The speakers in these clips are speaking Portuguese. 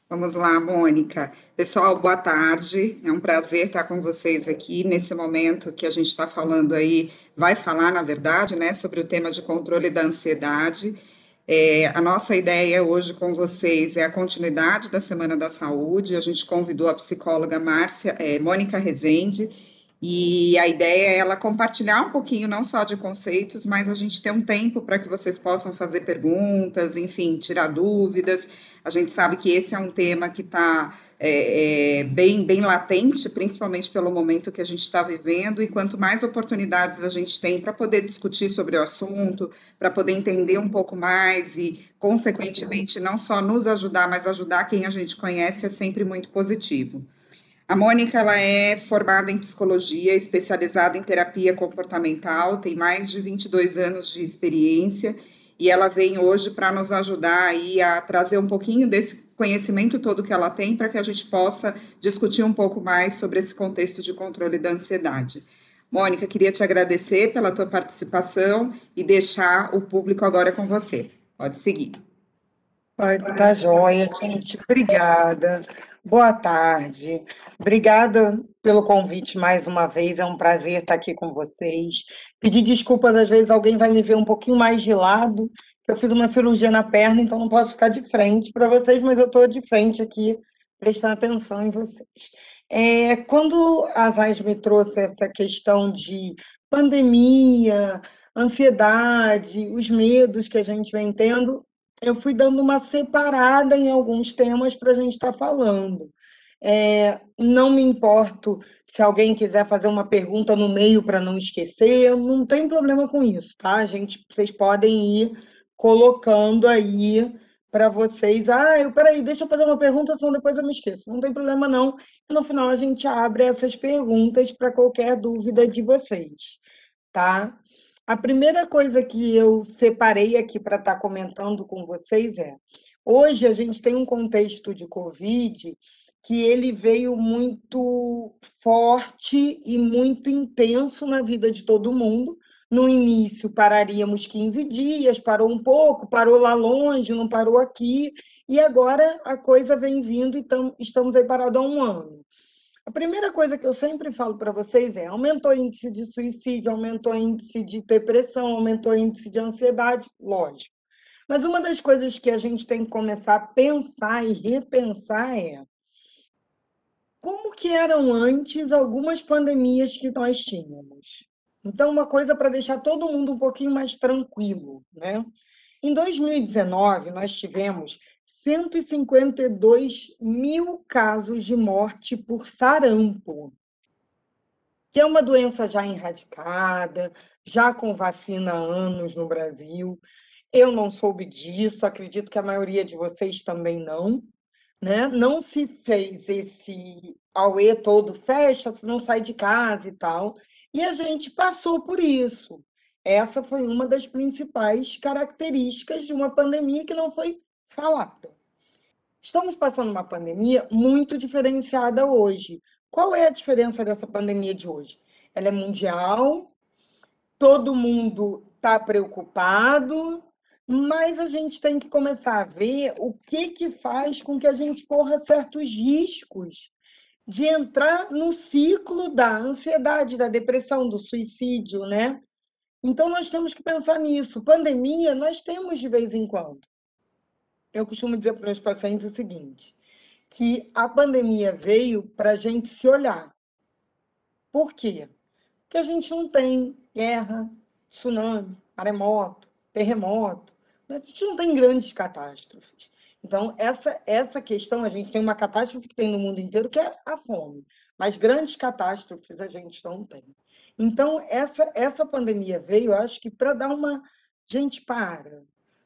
Vamos lá, Mônica. Pessoal, boa tarde. É um prazer estar com vocês aqui nesse momento que a gente está falando aí, vai falar, na verdade, né, sobre o tema de controle da ansiedade. A nossa ideia hoje com vocês é a continuidade da Semana da Saúde. A gente convidou a psicóloga Mônica Rezende, e a ideia é ela compartilhar um pouquinho, não só de conceitos, mas a gente ter um tempo para que vocês possam fazer perguntas, enfim, tirar dúvidas. A gente sabe que esse é um tema que está bem latente, principalmente pelo momento que a gente está vivendo, e quanto mais oportunidades a gente tem para poder discutir sobre o assunto, para poder entender um pouco mais e, consequentemente, não só nos ajudar, mas ajudar quem a gente conhece, é sempre muito positivo. A Mônica, ela é formada em psicologia, especializada em terapia comportamental, tem mais de 22 anos de experiência e ela vem hoje para nos ajudar aí a trazer um pouquinho desse conhecimento todo que ela tem para que a gente possa discutir um pouco mais sobre esse contexto de controle da ansiedade. Mônica, queria te agradecer pela tua participação e deixar o público agora com você. Pode seguir. Tá joia, gente. Obrigada. Boa tarde. Obrigada pelo convite mais uma vez. É um prazer estar aqui com vocês. Pedir desculpas, às vezes alguém vai me ver um pouquinho mais de lado. Eu fiz uma cirurgia na perna, então não posso ficar de frente para vocês, mas eu estou de frente aqui, prestando atenção em vocês. Quando a Zais me trouxe essa questão de pandemia, ansiedade, os medos que a gente vem tendo, eu fui dando uma separada em alguns temas para a gente estar falando. Não me importo se alguém quiser fazer uma pergunta no meio para não esquecer, não tem problema com isso, tá? Vocês podem ir colocando aí para vocês. Peraí, deixa eu fazer uma pergunta, senão depois eu me esqueço. Não tem problema, não. E no final a gente abre essas perguntas para qualquer dúvida de vocês, tá? A primeira coisa que eu separei aqui para estar comentando com vocês hoje a gente tem um contexto de Covid que ele veio muito forte e muito intenso na vida de todo mundo. No início pararíamos 15 dias, parou um pouco, parou lá longe, não parou aqui, e agora a coisa vem vindo e estamos aí parados há um ano. A primeira coisa que eu sempre falo para vocês aumentou o índice de suicídio, aumentou o índice de depressão, aumentou o índice de ansiedade, lógico. Mas uma das coisas que a gente tem que começar a pensar e repensar como que eram antes algumas pandemias que nós tínhamos. Então, uma coisa para deixar todo mundo um pouquinho mais tranquilo, né? Em 2019, nós tivemos 152 mil casos de morte por sarampo, que é uma doença já erradicada, já com vacina há anos no Brasil. Eu não soube disso, acredito que a maioria de vocês também não, né? Não se fez esse auê todo, fecha, você não sai de casa e tal, e a gente passou por isso. Essa foi uma das principais características de uma pandemia que não foi falada. Estamos passando uma pandemia muito diferenciada hoje. Qual é a diferença dessa pandemia de hoje? Ela é mundial, todo mundo está preocupado, mas a gente tem que começar a ver o que que faz com que a gente corra certos riscos de entrar no ciclo da ansiedade, da depressão, do suicídio, né? Então nós temos que pensar nisso. Pandemia nós temos de vez em quando. Eu costumo dizer para os meus pacientes o seguinte, que a pandemia veio para a gente se olhar. Por quê? Porque a gente não tem guerra, tsunami, maremoto, terremoto, né? A gente não tem grandes catástrofes. Então, essa questão, a gente tem uma catástrofe que tem no mundo inteiro, que é a fome, mas grandes catástrofes a gente não tem. Então, essa pandemia veio, eu acho que para dar uma. Gente,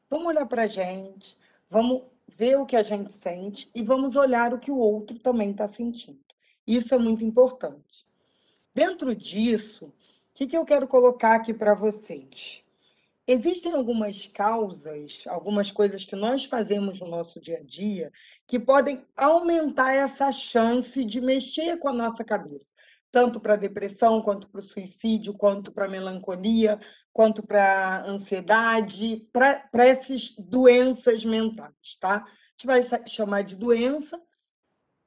vamos olhar para a gente, vamos ver o que a gente sente e vamos olhar o que o outro também está sentindo. Isso é muito importante. Dentro disso, o que eu quero colocar aqui para vocês? Existem algumas causas, algumas coisas que nós fazemos no nosso dia a dia que podem aumentar essa chance de mexer com a nossa cabeça, tanto para a depressão, quanto para o suicídio, quanto para a melancolia, quanto para a ansiedade, para essas doenças mentais, tá? gente vai chamar de doença,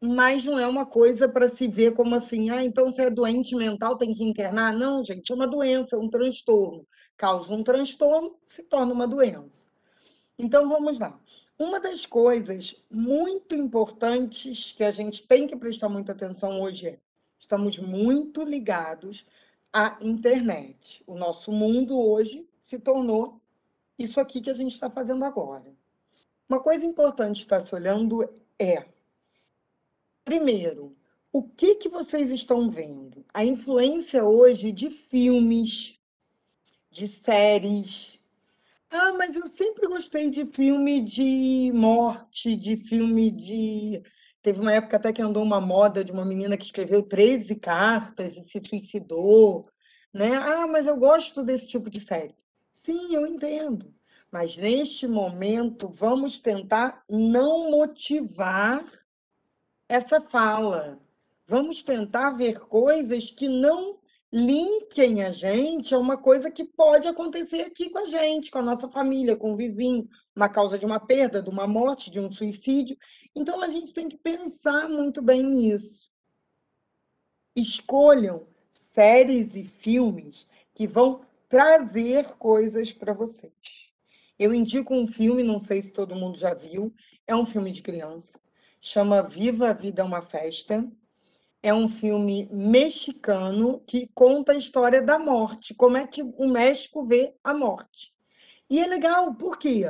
mas não é uma coisa para se ver como assim, então se é doente mental tem que internar. Não, gente, é uma doença, um transtorno. Causa um transtorno, se torna uma doença. Então, vamos lá. Uma das coisas muito importantes que a gente tem que prestar muita atenção hoje é: estamos muito ligados à internet. O nosso mundo hoje se tornou isso aqui que a gente está fazendo agora. Uma coisa importante estar se olhando é, primeiro, o que vocês estão vendo? A influência hoje de filmes, de séries. Mas eu sempre gostei de filme de morte, de filme de. Teve uma época até que andou uma moda de uma menina que escreveu 13 cartas e se suicidou, né? Mas eu gosto desse tipo de série. Sim, eu entendo. Mas neste momento, vamos tentar não motivar essa fala. Vamos tentar ver coisas que não linkem a gente a uma coisa que pode acontecer aqui com a gente, com a nossa família, com o vizinho, uma causa de uma perda, de uma morte, de um suicídio. Então, a gente tem que pensar muito bem nisso. Escolham séries e filmes que vão trazer coisas para vocês. Eu indico um filme, não sei se todo mundo já viu, é um filme de criança, chama Viva a Vida é uma Festa. É um filme mexicano que conta a história da morte, como é que o México vê a morte. E é legal, por quê?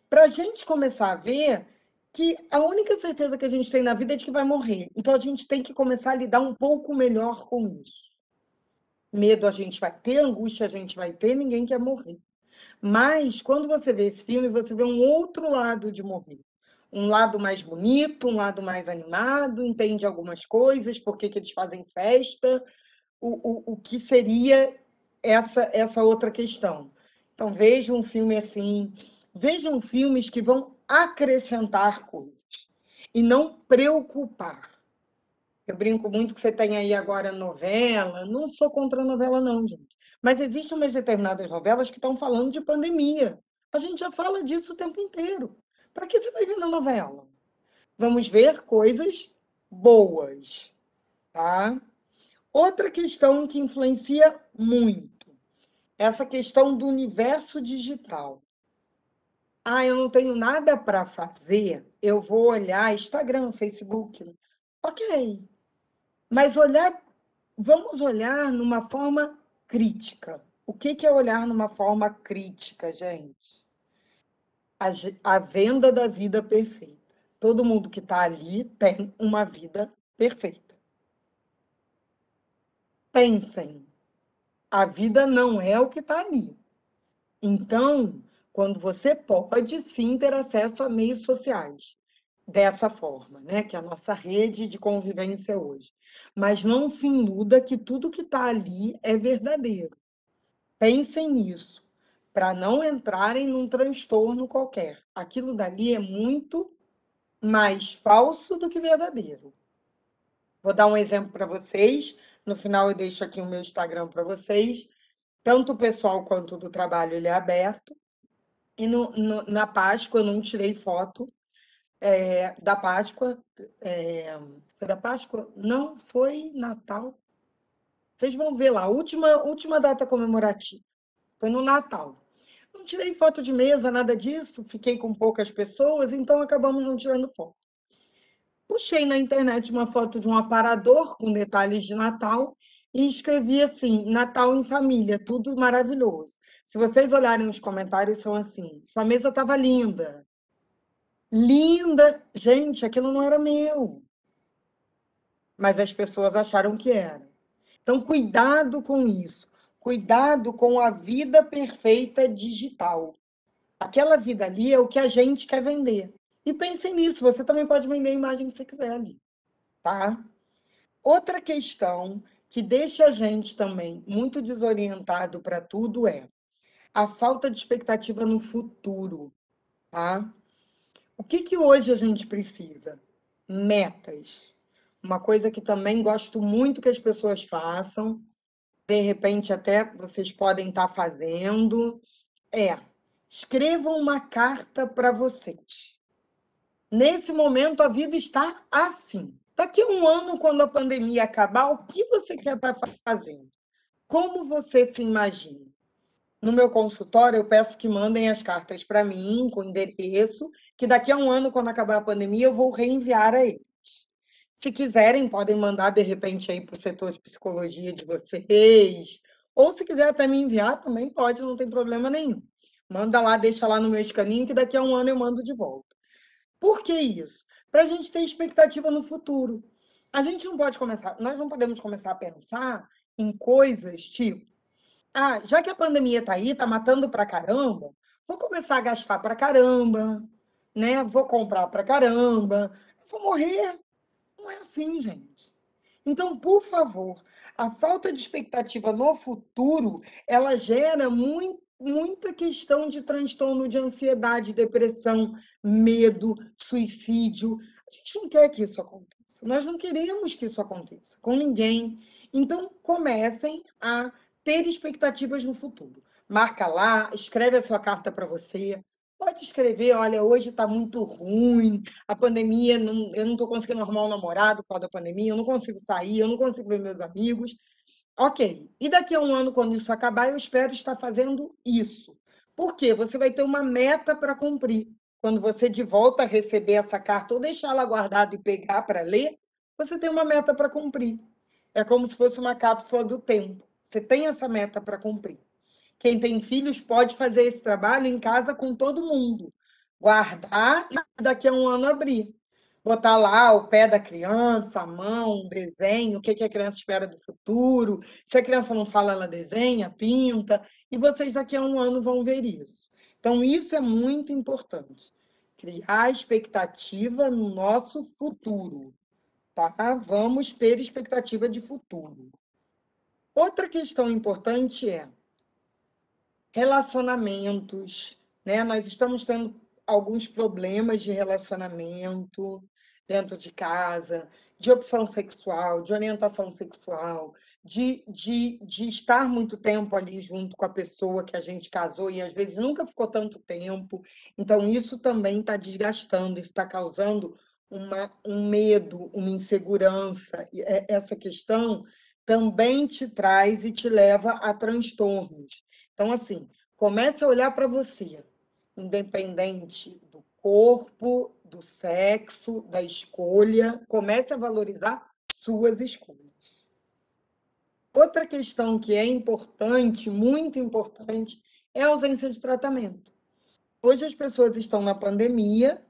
Para a gente começar a ver que a única certeza que a gente tem na vida é de que vai morrer. Então a gente tem que começar a lidar um pouco melhor com isso. Medo a gente vai ter, angústia a gente vai ter, ninguém quer morrer. Mas quando você vê esse filme, você vê um outro lado de morrer. Um lado mais bonito, um lado mais animado, entende algumas coisas, por que eles fazem festa, o que seria essa outra questão. Então, vejam um filme assim, vejam filmes que vão acrescentar coisas e não preocupar. Eu brinco muito que você tem aí agora novela. Não sou contra a novela, não, gente. Mas existem umas determinadas novelas que estão falando de pandemia. A gente já fala disso o tempo inteiro. Para que você vai ver na novela? Vamos ver coisas boas, tá? Outra questão que influencia muito, essa questão do universo digital. Eu não tenho nada para fazer, eu vou olhar Instagram, Facebook. Ok, mas vamos olhar numa forma crítica. O que é olhar numa forma crítica, gente? A venda da vida perfeita. Todo mundo que está ali tem uma vida perfeita. Pensem, a vida não é o que está ali. Então, quando você pode sim ter acesso a meios sociais, dessa forma, né? Que é a nossa rede de convivência hoje. Mas não se iluda que tudo que está ali é verdadeiro. Pensem nisso, para não entrarem num transtorno qualquer. Aquilo dali é muito mais falso do que verdadeiro. Vou dar um exemplo para vocês. No final, eu deixo aqui o meu Instagram para vocês. Tanto o pessoal quanto o do trabalho, ele é aberto. E na Páscoa, eu não tirei foto da Páscoa. Foi da Páscoa? Não, foi Natal. Vocês vão ver lá, a última data comemorativa. Foi no Natal. Não tirei foto de mesa, nada disso, fiquei com poucas pessoas, então acabamos não tirando foto. Puxei na internet uma foto de um aparador com detalhes de Natal e escrevi assim: Natal em família, tudo maravilhoso. Se vocês olharem os comentários, são assim: sua mesa estava linda. Linda! Gente, aquilo não era meu, mas as pessoas acharam que era. Então, cuidado com isso. Cuidado com a vida perfeita digital. Aquela vida ali é o que a gente quer vender. E pensem nisso, você também pode vender a imagem que você quiser ali, tá? Outra questão que deixa a gente também muito desorientado para tudo é a falta de expectativa no futuro, tá? O que hoje a gente precisa? Metas. Uma coisa que também gosto muito que as pessoas façam, de repente até vocês podem estar fazendo, escrevam uma carta para vocês. Nesse momento, a vida está assim. Daqui a um ano, quando a pandemia acabar, o que você quer estar fazendo? Como você se imagina? No meu consultório, eu peço que mandem as cartas para mim, com endereço, que daqui a um ano, quando acabar a pandemia, eu vou reenviar a eles. Se quiserem, podem mandar, de repente, aí para o setor de psicologia de vocês, ou se quiser até me enviar, também pode, não tem problema nenhum. Manda lá, deixa lá no meu escaninho, que daqui a um ano eu mando de volta. Por que isso? Para a gente ter expectativa no futuro. A gente não pode começar, nós não podemos começar a pensar em coisas tipo, já que a pandemia está aí, está matando para caramba, vou começar a gastar para caramba, né? Vou comprar para caramba, vou morrer. Não é assim, gente. Então, por favor, a falta de expectativa no futuro, ela gera muita questão de transtorno de ansiedade, depressão, medo, suicídio. A gente não quer que isso aconteça. Nós não queremos que isso aconteça com ninguém. Então, comecem a ter expectativas no futuro. Marca lá, escreve a sua carta para você. Pode escrever, olha, hoje está muito ruim, a pandemia, eu não estou conseguindo arrumar um namorado por causa da pandemia, eu não consigo sair, eu não consigo ver meus amigos. Ok. E daqui a um ano, quando isso acabar, eu espero estar fazendo isso. Por quê? Você vai ter uma meta para cumprir. Quando você de volta a receber essa carta ou deixá-la guardada e pegar para ler, você tem uma meta para cumprir. É como se fosse uma cápsula do tempo. Você tem essa meta para cumprir. Quem tem filhos pode fazer esse trabalho em casa com todo mundo. Guardar e daqui a um ano abrir. Botar lá o pé da criança, a mão, um desenho, o que a criança espera do futuro. Se a criança não fala, ela desenha, pinta. E vocês daqui a um ano vão ver isso. Então, isso é muito importante. Criar expectativa no nosso futuro. Tá? Vamos ter expectativa de futuro. Outra questão importante é relacionamentos, né? Nós estamos tendo alguns problemas de relacionamento dentro de casa, de opção sexual, de orientação sexual, de estar muito tempo ali junto com a pessoa que a gente casou e às vezes nunca ficou tanto tempo. Então, isso também está desgastando, isso está causando um medo, uma insegurança. E essa questão também te traz e te leva a transtornos. Então, assim, comece a olhar para você, independente do corpo, do sexo, da escolha, comece a valorizar suas escolhas. Outra questão que é importante, muito importante, é a ausência de tratamento. Hoje as pessoas estão na pandemia,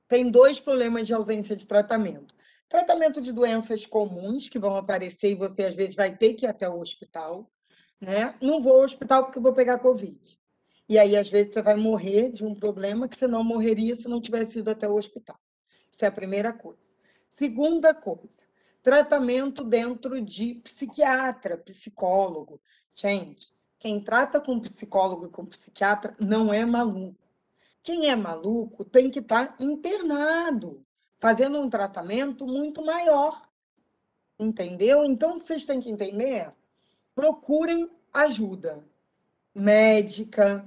tem dois problemas de ausência de tratamento. Tratamento de doenças comuns que vão aparecer e você às vezes vai ter que ir até o hospital, né? Não vou ao hospital porque vou pegar Covid. E aí, às vezes, você vai morrer de um problema que você não morreria se não tivesse ido até o hospital. Isso é a primeira coisa. Segunda coisa, tratamento dentro de psiquiatra, psicólogo. Gente, quem trata com psicólogo e com psiquiatra não é maluco. Quem é maluco tem que estar internado, fazendo um tratamento muito maior, entendeu? Então, o que vocês têm que entender é, procurem ajuda médica,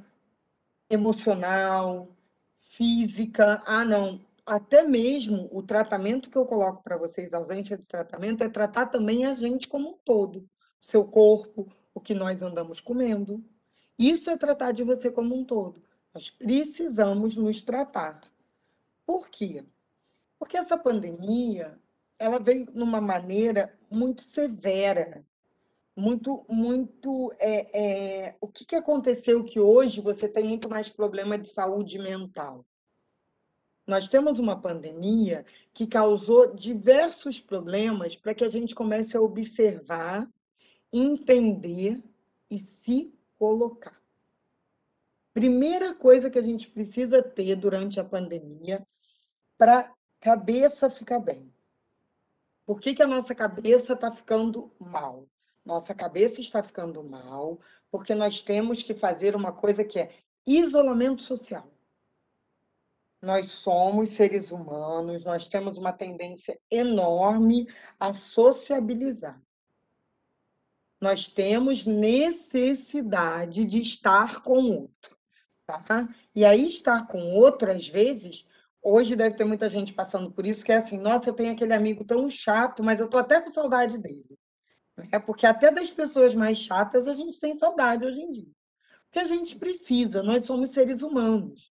emocional, física. Não. Até mesmo o tratamento que eu coloco para vocês, ausência de tratamento, é tratar também a gente como um todo. Seu corpo, o que nós andamos comendo. Isso é tratar de você como um todo. Nós precisamos nos tratar. Por quê? Porque essa pandemia, ela veio de uma maneira muito severa, o que aconteceu que hoje você tem muito mais problema de saúde mental? Nós temos uma pandemia que causou diversos problemas para que a gente comece a observar, entender e se colocar. Primeira coisa que a gente precisa ter durante a pandemia para a cabeça ficar bem. Por que a nossa cabeça está ficando mal? Nossa cabeça está ficando mal porque nós temos que fazer uma coisa que é isolamento social. Nós somos seres humanos, nós temos uma tendência enorme a sociabilizar. Nós temos necessidade de estar com o outro, tá? E aí, estar com o outro, às vezes, Hoje deve ter muita gente passando por isso, que é assim, nossa, eu tenho aquele amigo tão chato, mas eu tô até com saudade dele. É porque até das pessoas mais chatas a gente tem saudade hoje em dia. Porque a gente precisa, nós somos seres humanos.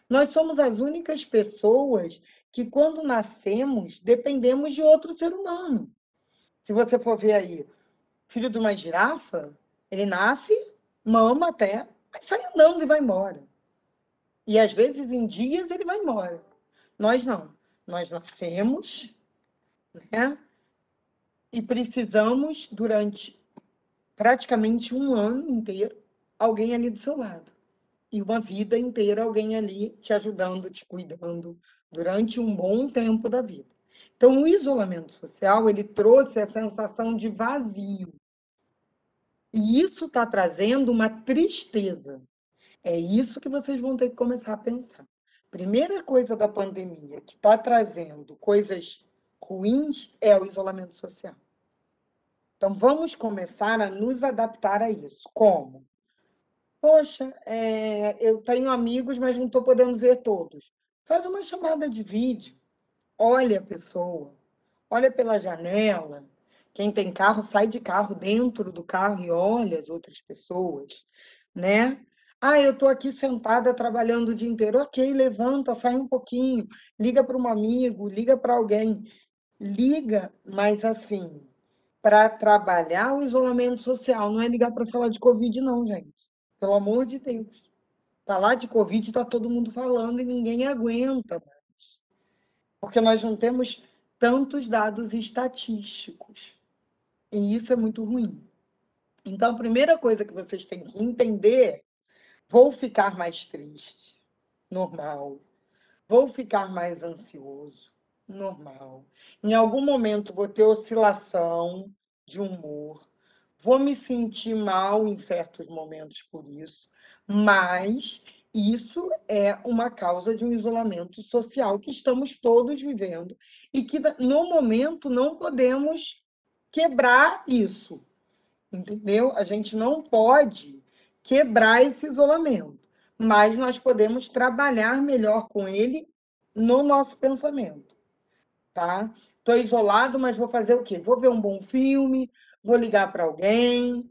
Nós somos as únicas pessoas que, quando nascemos, dependemos de outro ser humano. Se você for ver aí, filho de uma girafa, ele nasce, mama até, mas sai andando e vai embora. E às vezes em dias ele vai embora. Nós não. Nós nascemos, né? E precisamos, durante praticamente um ano inteiro, alguém ali do seu lado. E uma vida inteira, alguém ali te ajudando, te cuidando, durante um bom tempo da vida. Então, o isolamento social, ele trouxe a sensação de vazio. E isso está trazendo uma tristeza. É isso que vocês vão ter que começar a pensar. Primeira coisa da pandemia que está trazendo coisas ruins é o isolamento social. Então, vamos começar a nos adaptar a isso. Como? Poxa, eu tenho amigos, mas não estou podendo ver todos. Faz uma chamada de vídeo, olha a pessoa, olha pela janela. Quem tem carro, sai de carro, dentro do carro e olha as outras pessoas, né? Ah, eu estou aqui sentada trabalhando o dia inteiro. Ok, levanta, sai um pouquinho, liga para um amigo, liga para alguém. Liga, mas assim, para trabalhar o isolamento social, não é ligar para falar de Covid, não, gente. Pelo amor de Deus. Falar de Covid está todo mundo falando e ninguém aguenta mais. Porque nós não temos tantos dados estatísticos. E isso é muito ruim. Então, a primeira coisa que vocês têm que entender: vou ficar mais triste, normal. Vou ficar mais ansioso, normal. Em algum momento vou ter oscilação de humor, vou me sentir mal em certos momentos por isso, mas isso é uma causa de um isolamento social que estamos todos vivendo e que, no momento, não podemos quebrar isso, entendeu? A gente não pode quebrar esse isolamento, mas nós podemos trabalhar melhor com ele no nosso pensamento, tá? Estou isolado, mas vou fazer o quê? Vou ver um bom filme, vou ligar para alguém,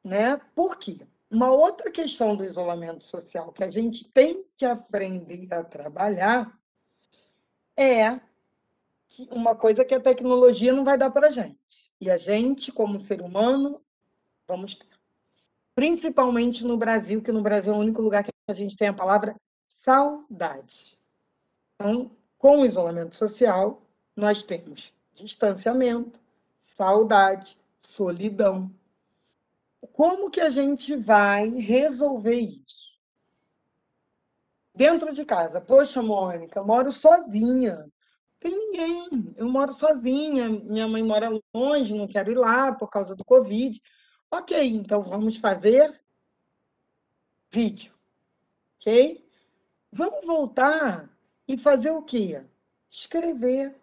né? Por quê? Uma outra questão do isolamento social que a gente tem que aprender a trabalhar é uma coisa que a tecnologia não vai dar para a gente. E a gente, como ser humano, vamos ter. Principalmente no Brasil, que no Brasil é o único lugar que a gente tem a palavra saudade. Então, com o isolamento social, nós temos distanciamento, saudade, solidão. Como que a gente vai resolver isso? Dentro de casa. Poxa, Mônica, eu moro sozinha. Não tem ninguém. Eu moro sozinha. Minha mãe mora longe, não quero ir lá por causa do Covid. Ok, então vamos fazer vídeo, ok? Vamos voltar e fazer o quê? Escrever.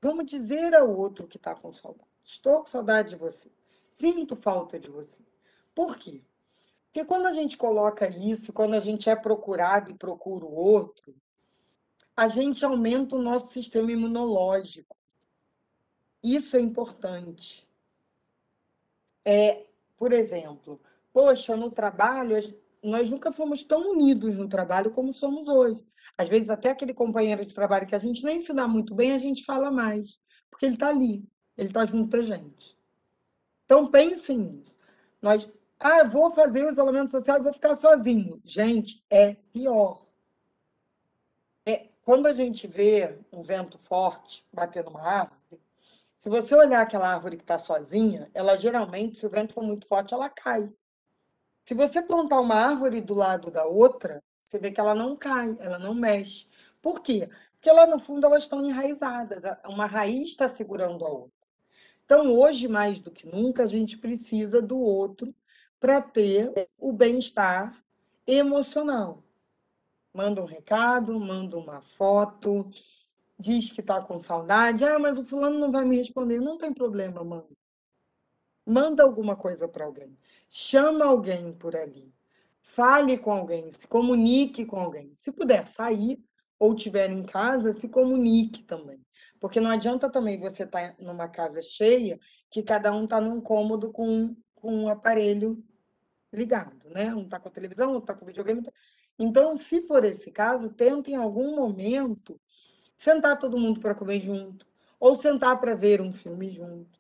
Vamos dizer ao outro que está com saudade. Estou com saudade de você. Sinto falta de você. Por quê? Porque quando a gente coloca isso, quando a gente é procurado e procura o outro, a gente aumenta o nosso sistema imunológico. Isso é importante. Por exemplo, poxa, no trabalho, nós nunca fomos tão unidos no trabalho como somos hoje. Às vezes, até aquele companheiro de trabalho que a gente nem se dá muito bem, a gente fala mais, porque ele está ali, ele está junto da gente. Então, pensem nisso. Nós, vou fazer o isolamento social e vou ficar sozinho. Gente, é pior. Quando a gente vê um vento forte bater numa árvore, se você olhar aquela árvore que está sozinha, ela geralmente, se o vento for muito forte, ela cai. Se você plantar uma árvore do lado da outra, você vê que ela não cai, ela não mexe. Por quê? Porque lá no fundo elas estão enraizadas, uma raiz está segurando a outra. Então, hoje, mais do que nunca, a gente precisa do outro para ter o bem-estar emocional. Manda um recado, manda uma foto, diz que está com saudade. Mas o fulano não vai me responder. Não tem problema, manda. Manda alguma coisa para alguém. Chama alguém por ali. Fale com alguém, se comunique com alguém. Se puder sair, ou estiver em casa, se comunique também. Porque não adianta também você estar numa casa cheia que cada um está num cômodo com um aparelho ligado, né? Um está com a televisão, outro está com o videogame. Então, se for esse caso, tenta em algum momento sentar todo mundo para comer junto, ou sentar para ver um filme junto,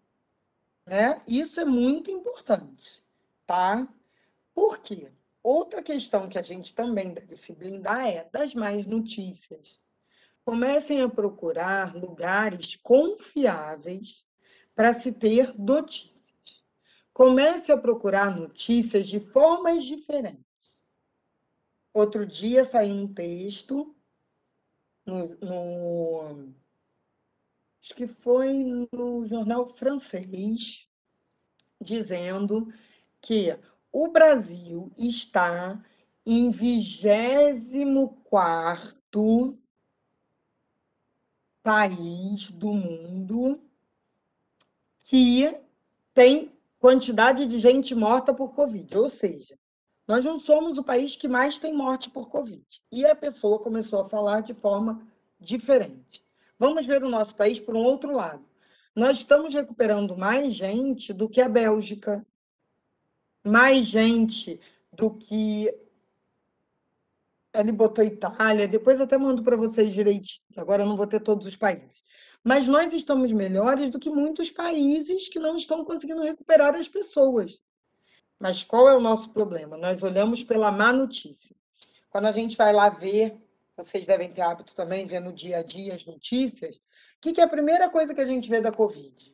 né? Isso é muito importante, tá? Por quê? Outra questão que a gente também deve se blindar é das más notícias. Comecem a procurar lugares confiáveis para se ter notícias. Comece a procurar notícias de formas diferentes. Outro dia saiu um texto acho que foi no jornal francês, dizendo que o Brasil está em 24º país do mundo que tem quantidade de gente morta por Covid. Ou seja, nós não somos o país que mais tem morte por Covid. E a pessoa começou a falar de forma diferente. Vamos ver o nosso país por um outro lado. Nós estamos recuperando mais gente do que a Bélgica, mais gente do que ele botou Itália, depois eu até mando para vocês direitinho, agora eu não vou ter todos os países. Mas nós estamos melhores do que muitos países que não estão conseguindo recuperar as pessoas. Mas qual é o nosso problema? Nós olhamos pela má notícia. Quando a gente vai lá ver, vocês devem ter hábito também, ver no dia a dia as notícias, o que é a primeira coisa que a gente vê da Covid?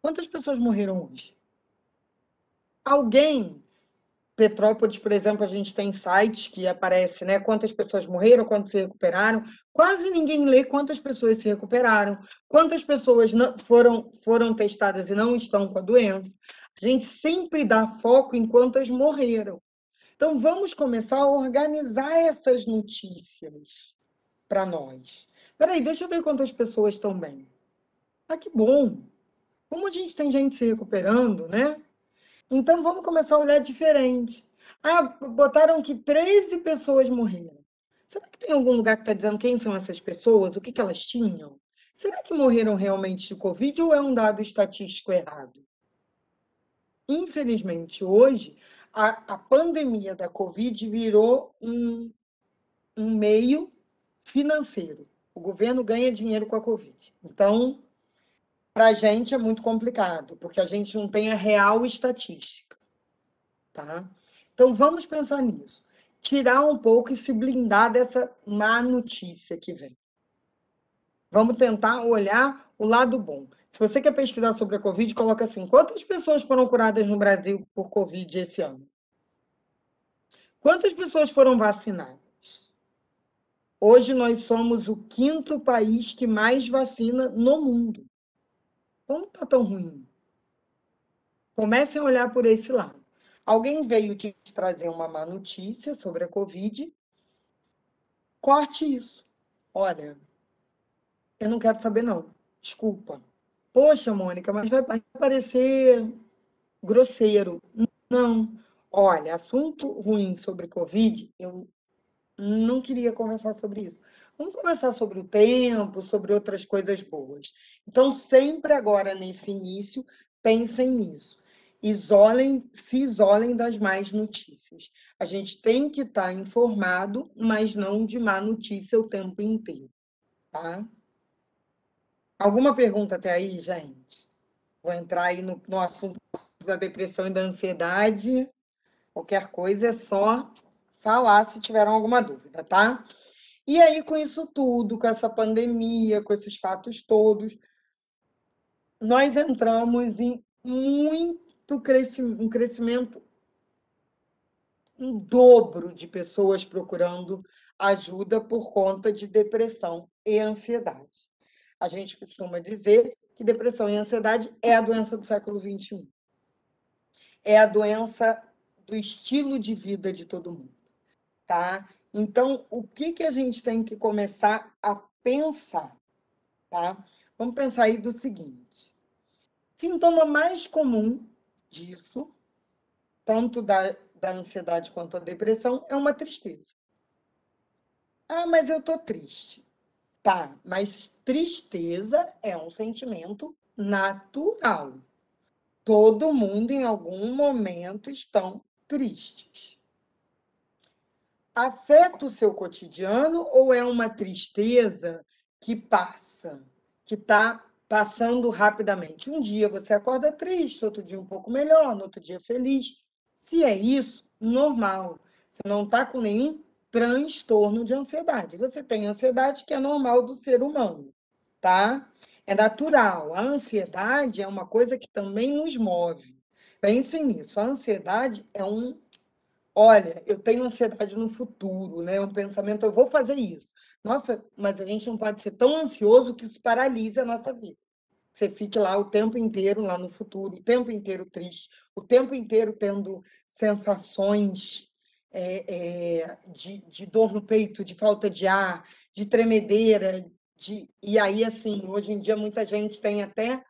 Quantas pessoas morreram hoje? Alguém Petrópolis, por exemplo, a gente tem sites que aparece, né, quantas pessoas morreram, quantas se recuperaram. Quase ninguém lê quantas pessoas se recuperaram, quantas pessoas não, foram testadas e não estão com a doença. A gente sempre dá foco em quantas morreram. Então, vamos começar a organizar essas notícias para nós. Espera aí, deixa eu ver quantas pessoas estão bem. Ah, que bom! Como a gente tem gente se recuperando, né? Então, vamos começar a olhar diferente. Ah, botaram que 13 pessoas morreram. Será que tem algum lugar que está dizendo quem são essas pessoas? O que elas tinham? Será que morreram realmente de Covid ou é um dado estatístico errado? Infelizmente, hoje, a pandemia da Covid virou um meio financeiro. O governo ganha dinheiro com a Covid. Então, para a gente é muito complicado, porque a gente não tem a real estatística. Tá? Então, vamos pensar nisso. Tirar um pouco e se blindar dessa má notícia que vem. Vamos tentar olhar o lado bom. Se você quer pesquisar sobre a Covid, coloca assim: quantas pessoas foram curadas no Brasil por Covid esse ano? Quantas pessoas foram vacinadas? Hoje nós somos o 5º país que mais vacina no mundo. Então não está tão ruim. Comecem a olhar por esse lado. Alguém veio te trazer uma má notícia sobre a Covid, corte isso. Olha, eu não quero saber, não. Desculpa. Poxa, Mônica, mas vai parecer grosseiro. Não. Olha, assunto ruim sobre Covid, eu não queria conversar sobre isso. Vamos conversar sobre o tempo, sobre outras coisas boas. Então, sempre agora, nesse início, pensem nisso. Se isolem das más notícias. A gente tem que estar informado, mas não de má notícia o tempo inteiro, tá? Alguma pergunta até aí, gente? Vou entrar aí no assunto da depressão e da ansiedade. Qualquer coisa é só falar se tiveram alguma dúvida, tá? E aí, com isso tudo, com essa pandemia, com esses fatos todos, nós entramos em muito um crescimento em dobro de pessoas procurando ajuda por conta de depressão e ansiedade. A gente costuma dizer que depressão e ansiedade é a doença do século XXI. É a doença do estilo de vida de todo mundo, tá? Então, o que a gente tem que começar a pensar, tá? Vamos pensar aí do seguinte: sintoma mais comum disso, tanto da ansiedade quanto da depressão, é uma tristeza. Ah, mas eu tô triste. Tá, mas tristeza é um sentimento natural. Todo mundo, em algum momento, estão tristes. Afeta o seu cotidiano ou é uma tristeza que passa, que está passando rapidamente? Um dia você acorda triste, outro dia um pouco melhor, no outro dia feliz. Se é isso, normal. Você não está com nenhum transtorno de ansiedade. Você tem ansiedade que é normal do ser humano, tá? É natural. A ansiedade é uma coisa que também nos move. Pense nisso. A ansiedade é um olha, eu tenho ansiedade no futuro, né? Um pensamento, eu vou fazer isso. Nossa, mas a gente não pode ser tão ansioso que isso paralise a nossa vida. Você fique lá o tempo inteiro, lá no futuro, o tempo inteiro triste, o tempo inteiro tendo sensações de dor no peito, de falta de ar, de tremedeira, e aí, assim, hoje em dia muita gente tem até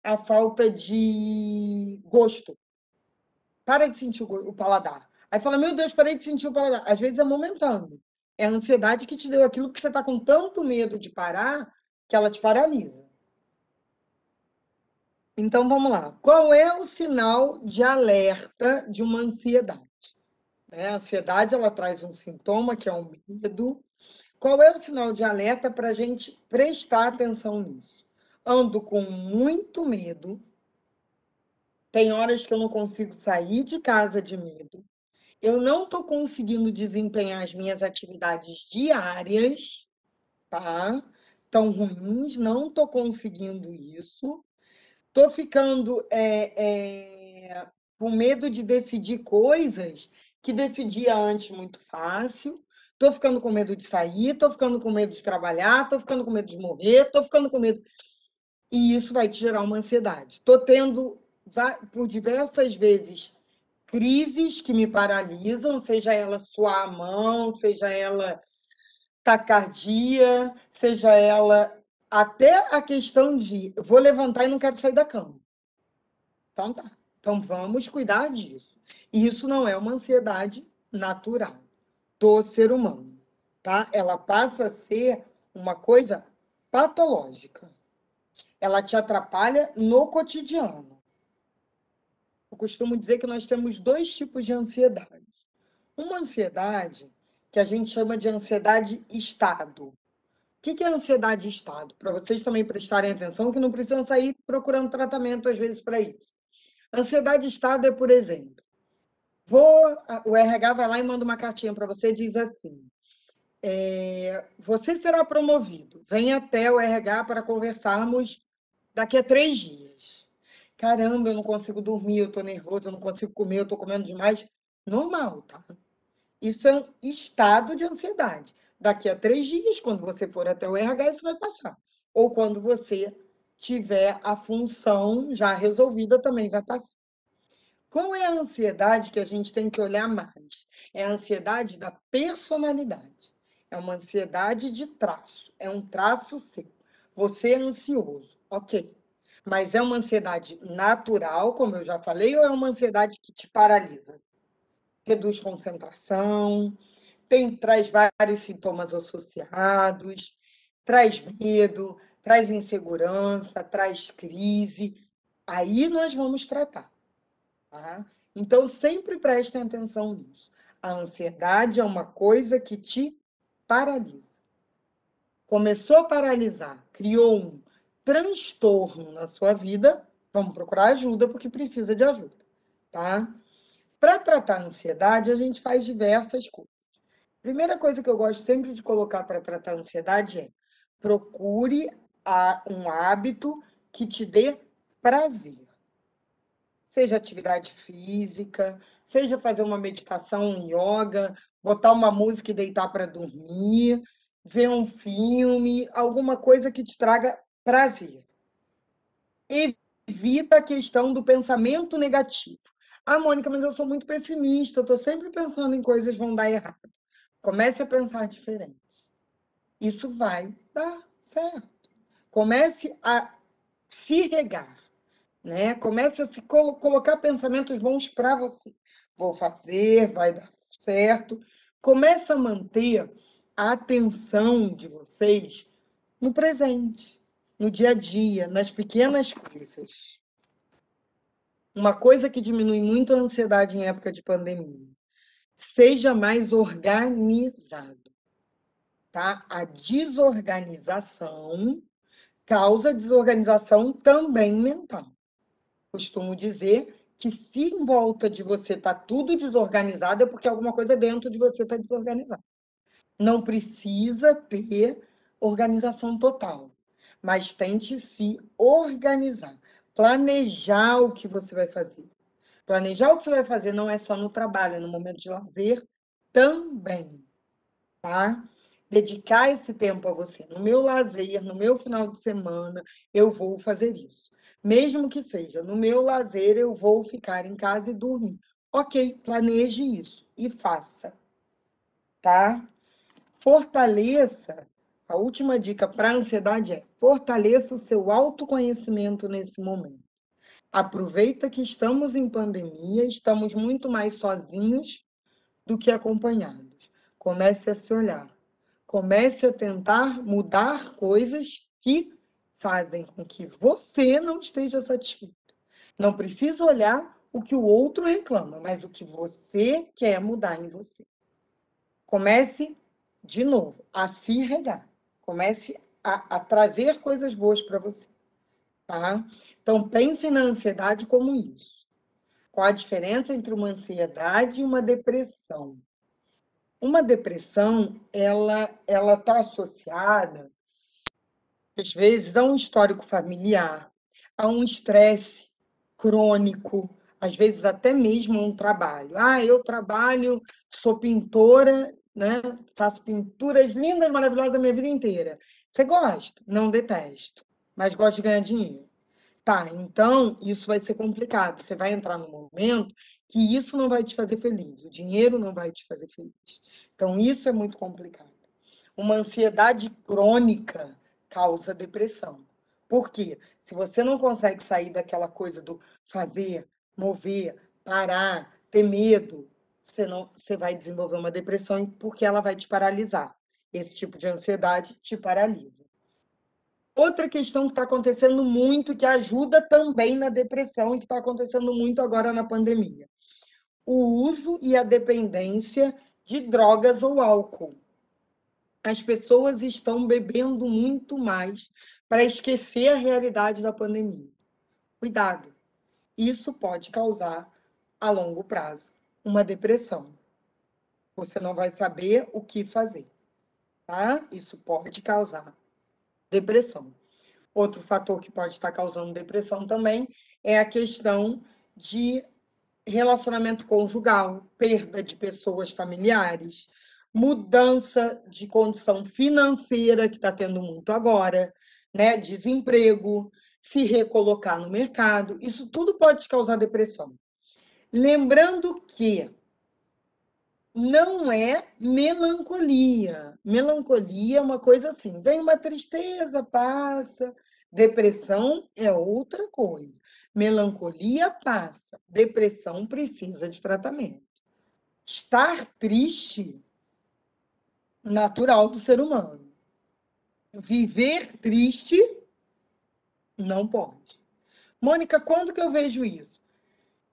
a falta de gosto. Para de sentir o paladar. Aí fala, meu Deus, parei de sentir o paladar. Às vezes é momentâneo. É a ansiedade que te deu aquilo que você está com tanto medo de parar que ela te paralisa. Então vamos lá. Qual é o sinal de alerta de uma ansiedade? A ansiedade ela traz um sintoma que é o medo. Qual é o sinal de alerta para a gente prestar atenção nisso? Ando com muito medo. Tem horas que eu não consigo sair de casa de medo. Eu não estou conseguindo desempenhar as minhas atividades diárias, tá? Tão ruins, não estou conseguindo isso. Estou ficando com medo de decidir coisas que decidia antes muito fácil. Estou ficando com medo de sair, estou ficando com medo de trabalhar, estou ficando com medo de morrer, estou ficando com medo. E isso vai te gerar uma ansiedade. Estou tendo, por diversas vezes, crises que me paralisam, seja ela suar a mão, seja ela taquicardia, seja ela até a questão de vou levantar e não quero sair da cama. Então tá. Então vamos cuidar disso. Isso não é uma ansiedade natural do ser humano, tá? Ela passa a ser uma coisa patológica. Ela te atrapalha no cotidiano. Eu costumo dizer que nós temos dois tipos de ansiedade. Uma ansiedade que a gente chama de ansiedade estado. O que é ansiedade estado? Para vocês também prestarem atenção, que não precisam sair procurando tratamento às vezes para isso. Ansiedade estado é, por exemplo, o RH vai lá e manda uma cartinha para você e diz assim: você será promovido. Venha até o RH para conversarmos daqui a 3 dias. Caramba, eu não consigo dormir, eu estou nervoso, eu não consigo comer, eu estou comendo demais. Normal, tá? Isso é um estado de ansiedade. Daqui a 3 dias, quando você for até o RH, isso vai passar. Ou quando você tiver a função já resolvida, também vai passar. Qual é a ansiedade que a gente tem que olhar mais? É a ansiedade da personalidade. É uma ansiedade de traço. É um traço seu. Você é ansioso, ok. Mas é uma ansiedade natural, como eu já falei, ou é uma ansiedade que te paralisa? Reduz concentração, traz vários sintomas associados, traz medo, traz insegurança, traz crise. Aí nós vamos tratar, tá? Então, sempre prestem atenção nisso. A ansiedade é uma coisa que te paralisa. Começou a paralisar, criou um transtorno na sua vida, vamos procurar ajuda, porque precisa de ajuda, tá? Para tratar a ansiedade, a gente faz diversas coisas. Primeira coisa que eu gosto sempre de colocar para tratar a ansiedade é procure um hábito que te dê prazer. Seja atividade física, seja fazer uma meditação, um yoga, botar uma música e deitar para dormir, ver um filme, alguma coisa que te traga prazer. Evita a questão do pensamento negativo. Ah, Mônica, mas eu sou muito pessimista, eu estou sempre pensando em coisas que vão dar errado. Comece a pensar diferente. Isso vai dar certo. Comece a se regar, né? Comece a se colocar pensamentos bons para você. Vou fazer, vai dar certo. Comece a manter a atenção de vocês no presente, no dia a dia, nas pequenas coisas. Uma coisa que diminui muito a ansiedade em época de pandemia. Seja mais organizado, tá? A desorganização causa desorganização também mental. Costumo dizer que se em volta de você está tudo desorganizado, é porque alguma coisa dentro de você está desorganizada. Não precisa ter organização total, mas tente se organizar, planejar o que você vai fazer. Planejar o que você vai fazer não é só no trabalho, é no momento de lazer também, tá? Dedicar esse tempo a você. No meu lazer, no meu final de semana, eu vou fazer isso. Mesmo que seja no meu lazer, eu vou ficar em casa e dormir. Ok, planeje isso e faça, tá? Fortaleça. A última dica para a ansiedade é: fortaleça o seu autoconhecimento nesse momento. Aproveita que estamos em pandemia, estamos muito mais sozinhos do que acompanhados. Comece a se olhar. Comece a tentar mudar coisas que fazem com que você não esteja satisfeito. Não precisa olhar o que o outro reclama, mas o que você quer mudar em você. Comece, de novo, a se regar. Comece a trazer coisas boas para você, tá? Então, pense na ansiedade como isso. Qual a diferença entre uma ansiedade e uma depressão? Uma depressão, ela está associada, às vezes, a um histórico familiar, a um estresse crônico, às vezes até mesmo a um trabalho. Ah, eu trabalho, sou pintora, né? Faço pinturas lindas, maravilhosas a minha vida inteira. Você gosta? Não detesto, mas gosto de ganhar dinheiro. Tá, então isso vai ser complicado. Você vai entrar num momento que isso não vai te fazer feliz, o dinheiro não vai te fazer feliz. Então, isso é muito complicado. Uma ansiedade crônica causa depressão. Por quê? Se você não consegue sair daquela coisa do fazer, mover, parar, ter medo, você vai desenvolver uma depressão porque ela vai te paralisar. Esse tipo de ansiedade te paralisa. Outra questão que está acontecendo muito, que ajuda também na depressão e que está acontecendo muito agora na pandemia: o uso e a dependência de drogas ou álcool. As pessoas estão bebendo muito mais para esquecer a realidade da pandemia. Cuidado, isso pode causar, a longo prazo, uma depressão. Você não vai saber o que fazer, tá? Isso pode causar depressão. Outro fator que pode estar causando depressão também é a questão de relacionamento conjugal, perda de pessoas familiares, mudança de condição financeira, que está tendo muito agora, né? Desemprego, se recolocar no mercado. Isso tudo pode causar depressão. Lembrando que não é melancolia. Melancolia é uma coisa assim, vem uma tristeza, passa. Depressão é outra coisa. Melancolia passa. Depressão precisa de tratamento. Estar triste, natural do ser humano. Viver triste, não pode. Mônica, quando que eu vejo isso?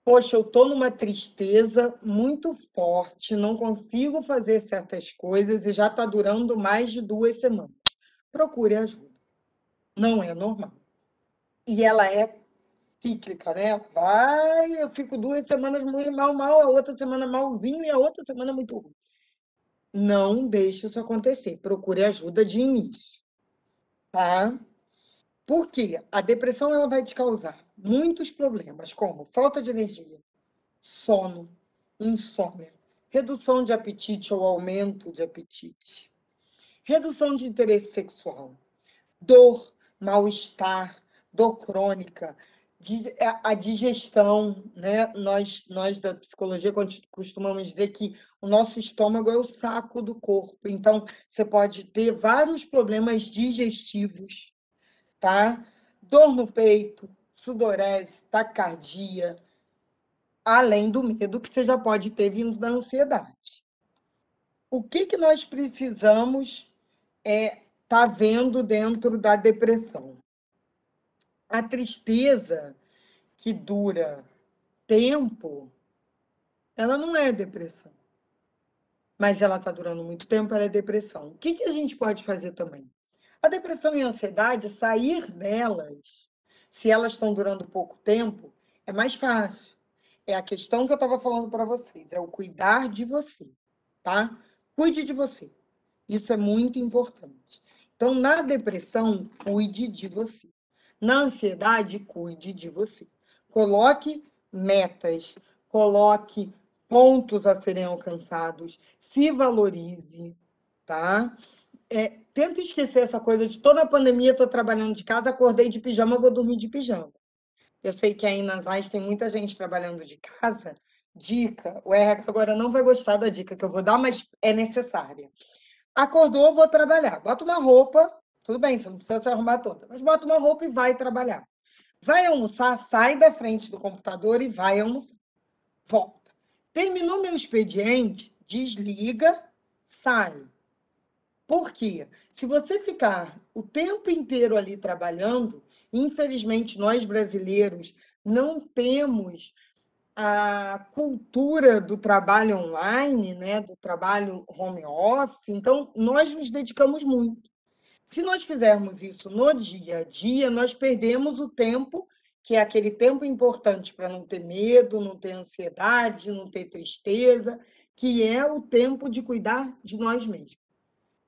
Poxa, eu estou numa tristeza muito forte, não consigo fazer certas coisas e já está durando mais de 2 semanas. Procure ajuda. Não é normal. E ela é cíclica, né? Vai, eu fico 2 semanas muito mal, mal, a outra semana malzinho e a outra semana muito ruim. Não deixe isso acontecer. Procure ajuda de início, tá? Por quê? A depressão ela vai te causar muitos problemas, como falta de energia, sono, insônia, redução de apetite ou aumento de apetite, redução de interesse sexual, dor, mal-estar, dor crônica, a digestão, né? Nós da psicologia costumamos dizer que o nosso estômago é o saco do corpo, então você pode ter vários problemas digestivos, tá? Dor no peito, sudorese, taquicardia, além do medo que você já pode ter vindo da ansiedade. O que nós precisamos tá vendo dentro da depressão? A tristeza que dura tempo, ela não é depressão. Mas ela está durando muito tempo, ela é depressão. O que a gente pode fazer também? A depressão e a ansiedade, sair delas, se elas estão durando pouco tempo, é mais fácil. É a questão que eu estava falando para vocês, é o cuidar de você, tá? Cuide de você. Isso é muito importante. Então, na depressão, cuide de você. Na ansiedade, cuide de você. Coloque metas, coloque pontos a serem alcançados, se valorize, tá? Tenta esquecer essa coisa de toda a pandemia, estou trabalhando de casa, acordei de pijama, vou dormir de pijama. Eu sei que aí nas AIS tem muita gente trabalhando de casa. Dica, o RH agora não vai gostar da dica que eu vou dar, mas é necessária. Acordou, vou trabalhar. Bota uma roupa, tudo bem, você não precisa se arrumar toda, mas bota uma roupa e vai trabalhar. Vai almoçar, sai da frente do computador e vai almoçar. Volta. Terminou meu expediente, desliga, sai. Por quê? Se você ficar o tempo inteiro ali trabalhando, infelizmente nós brasileiros não temos a cultura do trabalho online, né, do trabalho home office, então nós nos dedicamos muito. Se nós fizermos isso no dia a dia, nós perdemos o tempo, que é aquele tempo importante para não ter medo, não ter ansiedade, não ter tristeza, que é o tempo de cuidar de nós mesmos,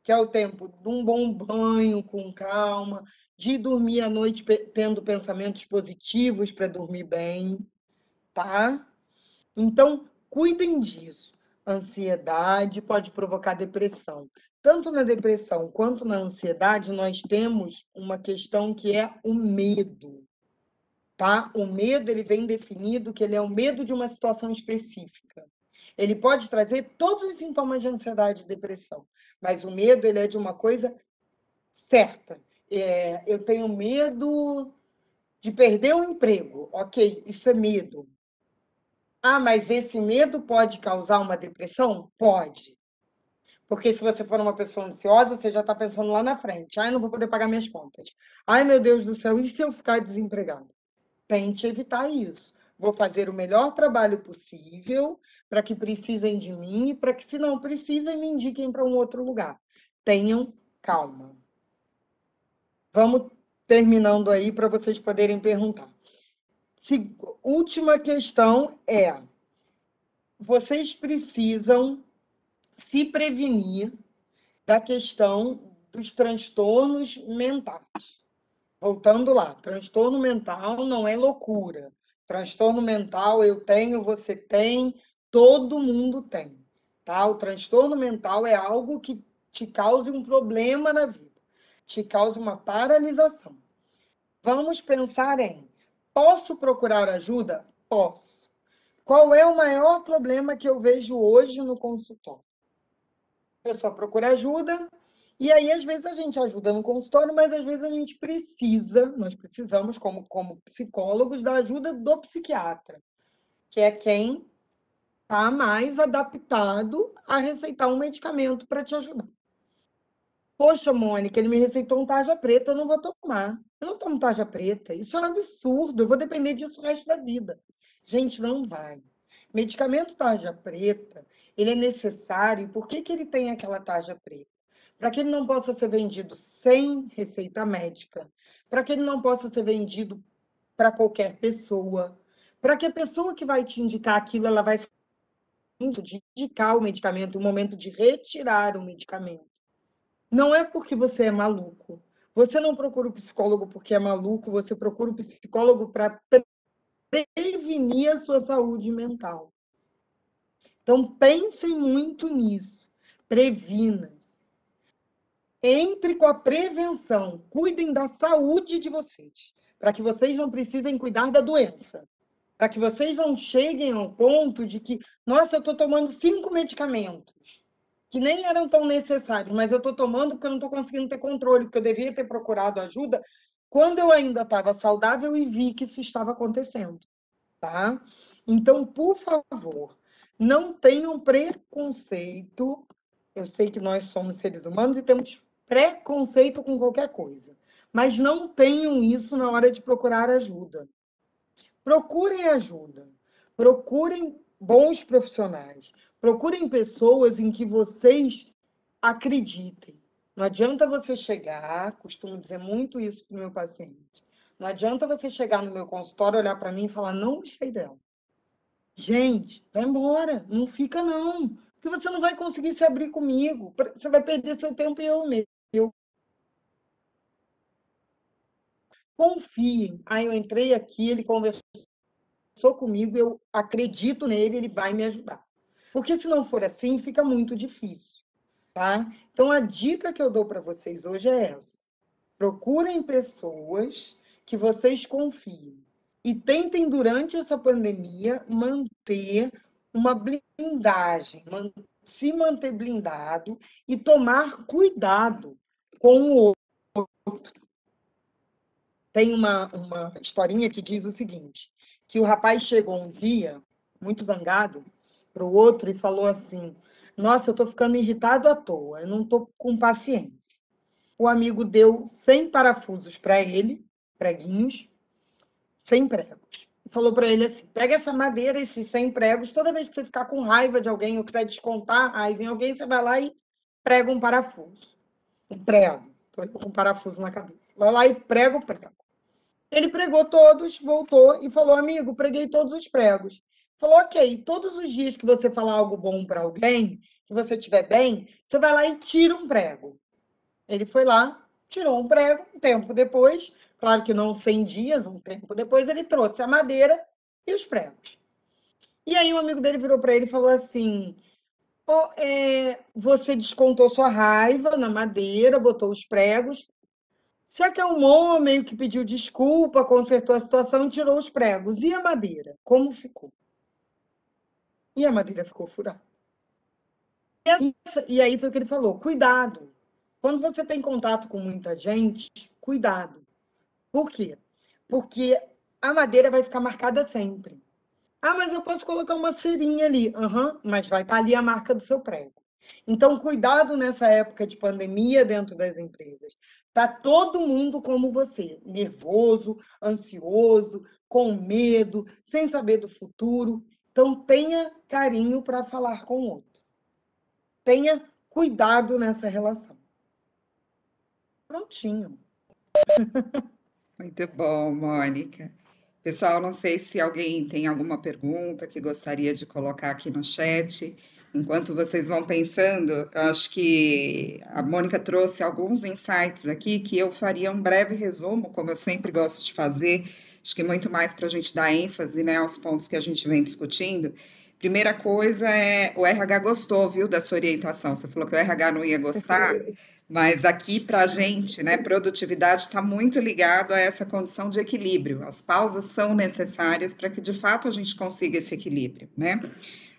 que é o tempo de um bom banho com calma, de dormir à noite tendo pensamentos positivos para dormir bem, tá? Então, cuidem disso. Ansiedade pode provocar depressão. Tanto na depressão quanto na ansiedade, nós temos uma questão que é o medo, tá? O medo, ele vem definido que ele é o medo de uma situação específica. Ele pode trazer todos os sintomas de ansiedade e depressão, mas o medo, ele é de uma coisa certa. Eu tenho medo de perder o emprego. Ok, isso é medo. Ah, mas esse medo pode causar uma depressão? Pode. Porque se você for uma pessoa ansiosa, você já está pensando lá na frente. Ai, não vou poder pagar minhas contas. Ai, meu Deus do céu, e se eu ficar desempregado? Tente evitar isso. Vou fazer o melhor trabalho possível para que precisem de mim e para que, se não precisem, me indiquem para um outro lugar. Tenham calma. Vamos terminando aí para vocês poderem perguntar. Última questão é: vocês precisam se prevenir da questão dos transtornos mentais. Voltando lá, transtorno mental não é loucura. Transtorno mental eu tenho, você tem, todo mundo tem. Tá? O transtorno mental é algo que te cause um problema na vida, te cause uma paralisação. Vamos pensar em: posso procurar ajuda? Posso. Qual é o maior problema que eu vejo hoje no consultório? A pessoa procura ajuda, e aí, às vezes, a gente ajuda no consultório, mas às vezes a gente nós precisamos, como psicólogos, da ajuda do psiquiatra, que é quem está mais adaptado a receitar um medicamento para te ajudar. Poxa, Mônica, ele me receitou um tarja preta, eu não vou tomar. Eu não tomo tarja preta. Isso é um absurdo, eu vou depender disso o resto da vida. Gente, não vai. Medicamento tarja preta, ele é necessário. Por que ele tem aquela tarja preta? Para que ele não possa ser vendido sem receita médica, para que ele não possa ser vendido para qualquer pessoa, para que a pessoa que vai te indicar aquilo, ela vai de indicar o medicamento, o momento de retirar o medicamento. Não é porque você é maluco. Você não procura o psicólogo porque é maluco, você procura o psicólogo para prevenir a sua saúde mental. Então, pensem muito nisso. Previna. Entre com a prevenção. Cuidem da saúde de vocês, para que vocês não precisem cuidar da doença. Para que vocês não cheguem ao ponto de que, nossa, eu estou tomando 5 medicamentos que nem eram tão necessários, mas eu estou tomando porque eu não estou conseguindo ter controle, porque eu devia ter procurado ajuda quando eu ainda estava saudável e vi que isso estava acontecendo, tá? Então, por favor, não tenham preconceito Eu sei que nós somos seres humanos e temos preconceito com qualquer coisa, mas não tenham isso na hora de procurar ajuda. Procurem ajuda, procurem bons profissionais, procurem pessoas em que vocês acreditem. Não adianta você chegar, costumo dizer muito isso para o meu paciente, não adianta você chegar no meu consultório, olhar para mim e falar, não gostei dela. Gente, vai embora, não fica não, porque você não vai conseguir se abrir comigo, você vai perder seu tempo e eu mesmo. Confiem. Aí eu entrei aqui, ele conversou comigo, eu acredito nele, ele vai me ajudar. Porque se não for assim, fica muito difícil, tá? Então a dica que eu dou para vocês hoje é essa. Procurem pessoas que vocês confiem e tentem durante essa pandemia manter uma blindagem, se manter blindado e tomar cuidado com o outro. Tem uma historinha que diz o seguinte, que o rapaz chegou um dia, muito zangado, para o outro e falou assim, nossa, eu estou ficando irritado à toa, eu não estou com paciência. O amigo deu 100 parafusos para ele, preguinhos, 100 pregos. E falou para ele assim, pega essa madeira, esses 100 pregos, toda vez que você ficar com raiva de alguém ou quiser descontar a raiva em alguém, você vai lá e prega um parafuso. Um prego. Estou com um parafuso na cabeça. Vai lá e prega o prego. Ele pregou todos, voltou e falou, amigo, preguei todos os pregos. Falou, ok, todos os dias que você falar algo bom para alguém, que você estiver bem, você vai lá e tira um prego. Ele foi lá, tirou um prego, um tempo depois, claro que não 100 dias, um tempo depois, ele trouxe a madeira e os pregos. E aí um amigo dele virou para ele e falou assim, oh, você descontou sua raiva na madeira, botou os pregos, se acalmou, meio que pediu desculpa, consertou a situação e tirou os pregos. E a madeira? Como ficou? E a madeira ficou furada. E aí foi o que ele falou: cuidado. Quando você tem contato com muita gente, cuidado. Por quê? Porque a madeira vai ficar marcada sempre. Ah, mas eu posso colocar uma cerinha ali. Mas vai estar ali a marca do seu prego. Então, cuidado nessa época de pandemia dentro das empresas. Está todo mundo como você, nervoso, ansioso, com medo, sem saber do futuro. Então, tenha carinho para falar com o outro. Tenha cuidado nessa relação. Prontinho. Muito bom, Mônica. Pessoal, não sei se alguém tem alguma pergunta que gostaria de colocar aqui no chat. Enquanto vocês vão pensando, eu acho que a Mônica trouxe alguns insights aqui que eu faria um breve resumo, como eu sempre gosto de fazer. Acho que muito mais para a gente dar ênfase, né, aos pontos que a gente vem discutindo. Primeira coisa é, o RH gostou, viu, da sua orientação. Você falou que o RH não ia gostar, mas aqui para a gente, né, produtividade está muito ligado a essa condição de equilíbrio. As pausas são necessárias para que de fato a gente consiga esse equilíbrio, né?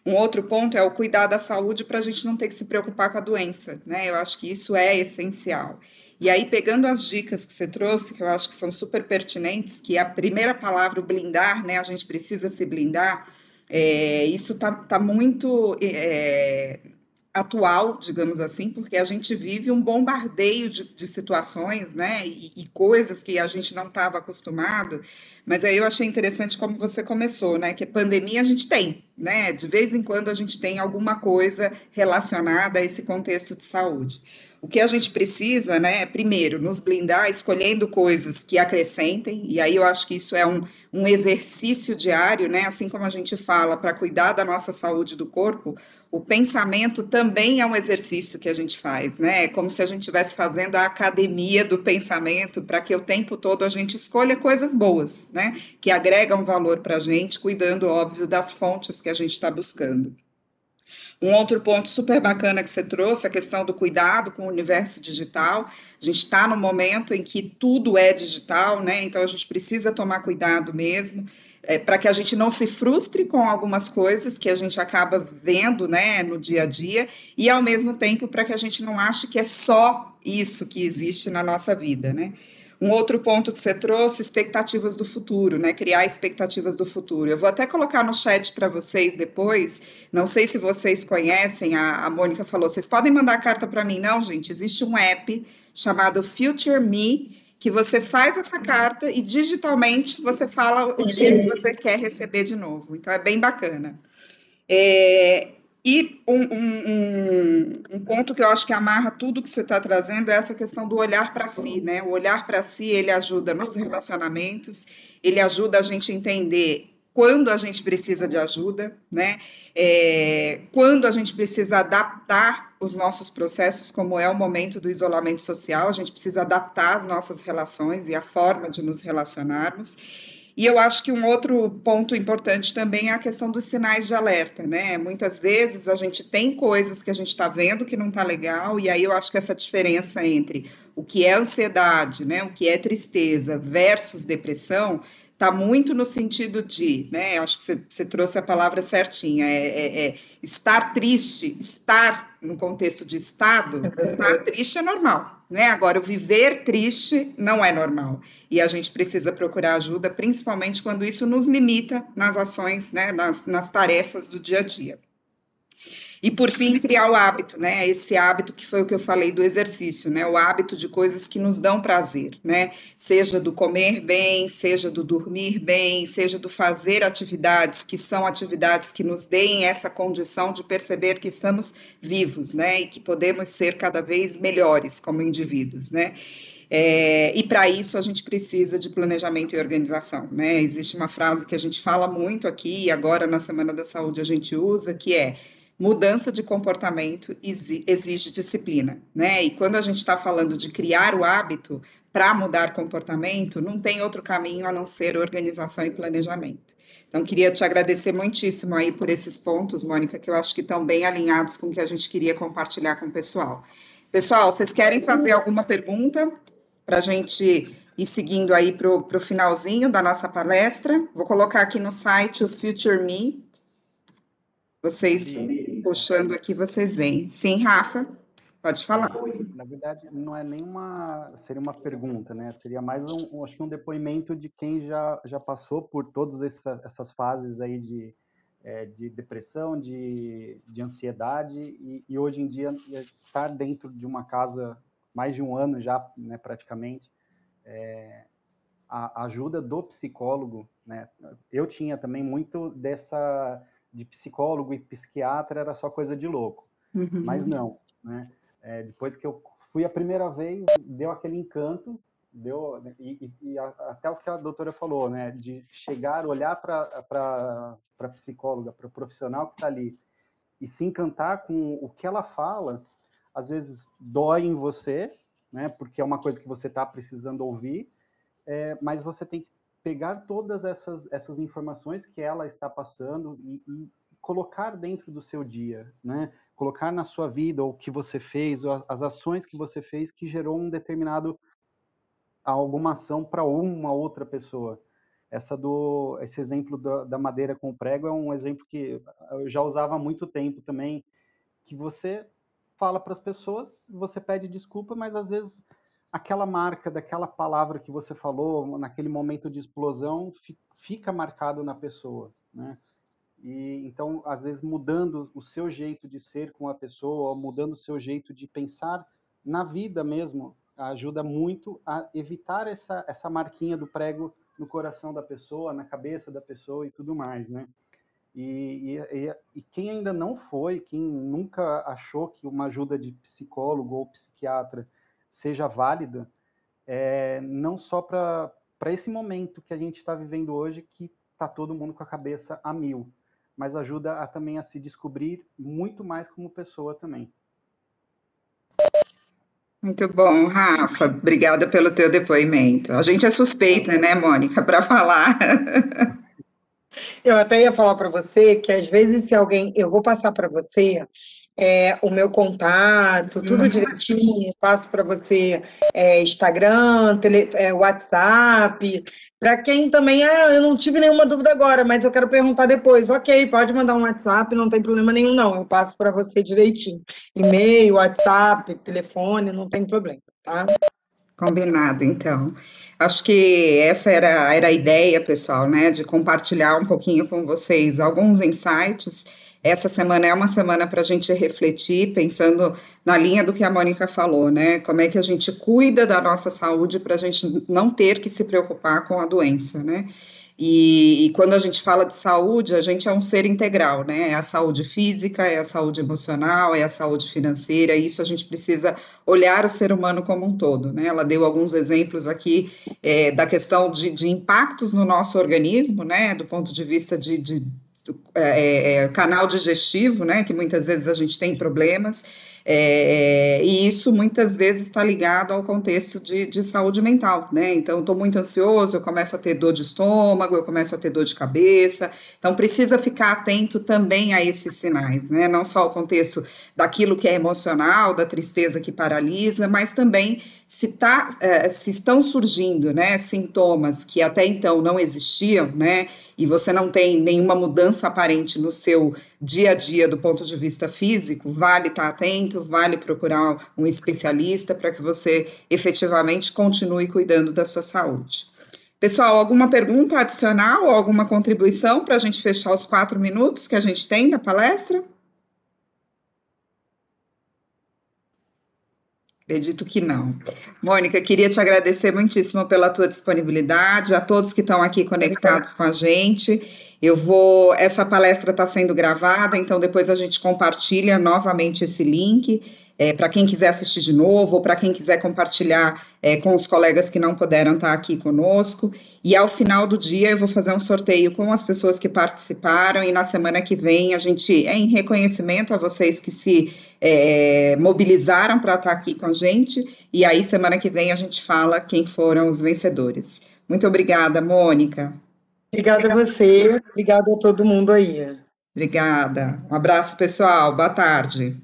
Um outro ponto é o cuidar da saúde para a gente não ter que se preocupar com a doença, né? Eu acho que isso é essencial. E aí, pegando as dicas que você trouxe, que eu acho que são super pertinentes, que a primeira palavra, o blindar, né? A gente precisa se blindar. Isso tá muito atual, digamos assim, porque a gente vive um bombardeio de situações, né, e coisas que a gente não estava acostumado, mas aí eu achei interessante como você começou, né, que pandemia a gente tem, né, de vez em quando a gente tem alguma coisa relacionada a esse contexto de saúde. O que a gente precisa, né, é primeiro nos blindar escolhendo coisas que acrescentem, e aí eu acho que isso é um exercício diário, né, assim como a gente fala para cuidar da nossa saúde do corpo, o pensamento também é um exercício que a gente faz, né? É como se a gente estivesse fazendo a academia do pensamento para que o tempo todo a gente escolha coisas boas, né? Que agregam valor para a gente, cuidando, óbvio, das fontes que a gente está buscando. Um outro ponto super bacana que você trouxe, a questão do cuidado com o universo digital. A gente está no momento em que tudo é digital, né? Então a gente precisa tomar cuidado mesmo, para que a gente não se frustre com algumas coisas que a gente acaba vendo, né, no dia a dia, e ao mesmo tempo para que a gente não ache que é só isso que existe na nossa vida, né? Um outro ponto que você trouxe, expectativas do futuro, né? Criar expectativas do futuro. Eu vou até colocar no chat para vocês depois. Não sei se vocês conhecem, a Mônica falou, vocês podem mandar carta para mim? Não, gente, existe um app chamado Future Me, que você faz essa carta e digitalmente você fala o dia que você quer receber de novo. Então, é bem bacana. E um ponto que eu acho que amarra tudo que você está trazendo é essa questão do olhar para si, né? O olhar para si, ele ajuda nos relacionamentos, ele ajuda a gente a entender quando a gente precisa de ajuda, né? Quando a gente precisa adaptar os nossos processos, como é o momento do isolamento social, a gente precisa adaptar as nossas relações e a forma de nos relacionarmos. E eu acho que um outro ponto importante também é a questão dos sinais de alerta, né? Muitas vezes a gente tem coisas que a gente está vendo que não está legal, e aí eu acho que essa diferença entre o que é ansiedade, né, o que é tristeza versus depressão, está muito no sentido de, né? Eu acho que você trouxe a palavra certinha, estar triste, estar no contexto de estado, estar triste é normal, né? Agora, o viver triste não é normal. E a gente precisa procurar ajuda, principalmente quando isso nos limita nas ações, né? Nas tarefas do dia a dia. E, por fim, criar o hábito, né? Esse hábito que foi o que eu falei do exercício, né? O hábito de coisas que nos dão prazer, né? Seja do comer bem, seja do dormir bem, seja do fazer atividades que são atividades que nos deem essa condição de perceber que estamos vivos, né? E que podemos ser cada vez melhores como indivíduos, né? E para isso a gente precisa de planejamento e organização, né? Existe uma frase que a gente fala muito aqui, e agora na Semana da Saúde a gente usa, que é: mudança de comportamento exige disciplina, né? E quando a gente está falando de criar o hábito para mudar comportamento, não tem outro caminho a não ser organização e planejamento. Então, queria te agradecer muitíssimo aí por esses pontos, Mônica, que eu acho que estão bem alinhados com o que a gente queria compartilhar com o pessoal. Pessoal, vocês querem fazer alguma pergunta para a gente ir seguindo aí para o finalzinho da nossa palestra? Vou colocar aqui no site o Future Me. Vocês, puxando aqui, vocês veem. Sim, Rafa, pode falar. Na verdade, não é seria uma pergunta, né? Seria mais acho que um depoimento de quem já passou por todas essas fases aí de depressão, de ansiedade, e hoje em dia estar dentro de uma casa mais de um ano já, né, praticamente, a ajuda do psicólogo, né? Eu tinha também muito de psicólogo e psiquiatra, era só coisa de louco, mas não, né? Depois que eu fui a primeira vez, deu aquele encanto, até o que a doutora falou, né? De chegar, olhar para a psicóloga, para o profissional que está ali, e se encantar com o que ela fala, às vezes dói em você, né? Porque é uma coisa que você está precisando ouvir, mas você tem que pegar todas essas informações que ela está passando e colocar dentro do seu dia, né? Colocar na sua vida o que você fez, as ações que você fez que gerou alguma ação para uma outra pessoa. Esse exemplo da madeira com o prego é um exemplo que eu já usava há muito tempo também, que você fala para as pessoas, você pede desculpa, mas às vezes aquela marca daquela palavra que você falou naquele momento de explosão fica marcado na pessoa, né? E então, às vezes, mudando o seu jeito de ser com a pessoa, mudando o seu jeito de pensar na vida mesmo, ajuda muito a evitar essa marquinha do prego no coração da pessoa, na cabeça da pessoa e tudo mais, né? E quem ainda não foi, quem nunca achou que uma ajuda de psicólogo ou psiquiatra seja válida, não só para esse momento que a gente está vivendo hoje, que está todo mundo com a cabeça a mil, mas ajuda também a se descobrir muito mais como pessoa também. Muito bom, Rafa. Obrigada pelo teu depoimento. A gente é suspeita, né, Mônica, para falar. Eu até ia falar para você que, às vezes, se alguém... Eu vou passar para você o meu contato, tudo direitinho, passo para você Instagram, WhatsApp, para quem também, eu não tive nenhuma dúvida agora, mas eu quero perguntar depois. Ok, pode mandar um WhatsApp, não tem problema nenhum, não, eu passo para você direitinho. E-mail, WhatsApp, telefone, não tem problema, tá? Combinado, então. Acho que essa era a ideia, pessoal, né, de compartilhar um pouquinho com vocês alguns insights. Essa semana é uma semana para a gente refletir, pensando na linha do que a Mônica falou, né? Como é que a gente cuida da nossa saúde para a gente não ter que se preocupar com a doença, né? E quando a gente fala de saúde, a gente é um ser integral, né? É a saúde física, é a saúde emocional, é a saúde financeira, e isso a gente precisa olhar o ser humano como um todo, né? Ela deu alguns exemplos aqui da questão de impactos no nosso organismo, né? Do ponto de vista de canal digestivo, né? Que muitas vezes a gente tem problemas. E isso muitas vezes está ligado ao contexto de saúde mental, né? Então, estou muito ansioso, eu começo a ter dor de estômago, eu começo a ter dor de cabeça. Então, precisa ficar atento também a esses sinais, né? Não só o contexto daquilo que é emocional, da tristeza que paralisa, mas também se estão surgindo, né, sintomas que até então não existiam, né? E você não tem nenhuma mudança aparente no seu dia a dia do ponto de vista físico, vale estar atento, vale procurar um especialista para que você efetivamente continue cuidando da sua saúde. Pessoal, alguma pergunta adicional ou alguma contribuição para a gente fechar os 4 minutos que a gente tem da palestra? Acredito que não. Mônica, queria te agradecer muitíssimo pela tua disponibilidade, a todos que estão aqui conectados com a gente. Essa palestra está sendo gravada, então depois a gente compartilha novamente esse link, para quem quiser assistir de novo, ou para quem quiser compartilhar com os colegas que não puderam estar aqui conosco. E ao final do dia eu vou fazer um sorteio com as pessoas que participaram, e na semana que vem a gente, em reconhecimento a vocês que se mobilizaram para estar aqui com a gente, e aí semana que vem a gente fala quem foram os vencedores. Muito obrigada, Mônica. Obrigada a você, obrigada a todo mundo aí. Obrigada. Um abraço, pessoal. Boa tarde.